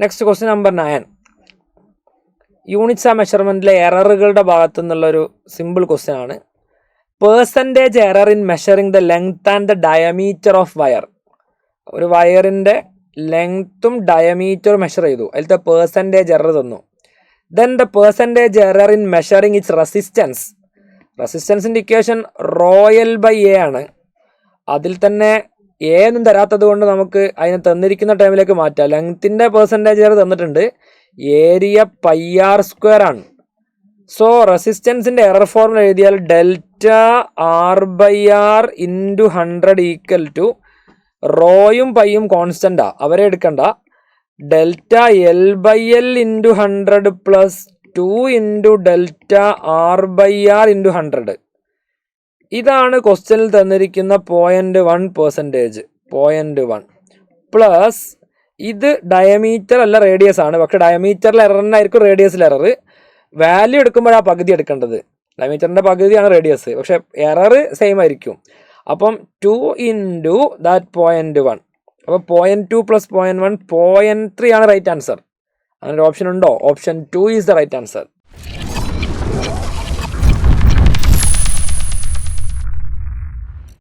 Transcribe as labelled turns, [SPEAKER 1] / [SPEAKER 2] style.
[SPEAKER 1] Next question number 9. Units ആ മെഷർമെൻറ്റിലെ എററുകളുടെ ഭാഗത്തു നിന്നുള്ളൊരു സിമ്പിൾ ക്വസ്റ്റ്യൻ ആണ്. Percentage error in measuring the length and the diameter of wire. ഒരു വയറിൻ്റെ ലെങ്ത്തും ഡയമീറ്ററും മെഷർ ചെയ്തു, അതിലത്തെ പെർസെൻറ്റേജ് എറർ തന്നു. Then the percentage error in measuring its resistance. റെസിസ്റ്റൻസിൻ്റെ ഇക്വേഷൻ ρL/A ആണ്. അതിൽ തന്നെ എ ഒന്നും തരാത്തത് കൊണ്ട് നമുക്ക് അതിനെ തന്നിരിക്കുന്ന ടൈമിലേക്ക് മാറ്റാം. ലെങ്ത്തിൻ്റെ പെർസെൻറ്റേജ് എറർ തന്നിട്ടുണ്ട്, ഏരിയ πr² ആണ്. സോ റെസിസ്റ്റൻസിൻ്റെ എറർ ഫോർമുല എഴുതിയാൽ ഡെൽറ്റ R/R × 100 ഈക്വൽ ടു റോയും പൈയും കോൺസ്റ്റൻ്റാ, അവരെ എടുക്കണ്ട, delta L/L × 100 plus 2 × delta R/R × 100. ഇതാണ് ക്വസ്റ്റ്യനിൽ തന്നിരിക്കുന്ന 0.1%. 0.1 പ്ലസ് ഇത് ഡയമീറ്റർ അല്ല റേഡിയസ് ആണ്, പക്ഷെ ഡയമീറ്ററിൽ എറർ ആയിരിക്കും റേഡിയസിൽ എറർ. വാല്യൂ എടുക്കുമ്പോഴാണ് പകുതി എടുക്കേണ്ടത്. ഡയമീറ്ററിൻ്റെ പകുതിയാണ് റേഡിയസ്, പക്ഷെ എറർ സെയിം ആയിരിക്കും. അപ്പം 2 × that 0.1. അപ്പോൾ 0.2 പ്ലസ് 0.1 0.3 ആണ് റൈറ്റ് ആൻസർ. അങ്ങനെ ഒരു ഓപ്ഷൻ ഉണ്ടോ? Option 2 is the right answer.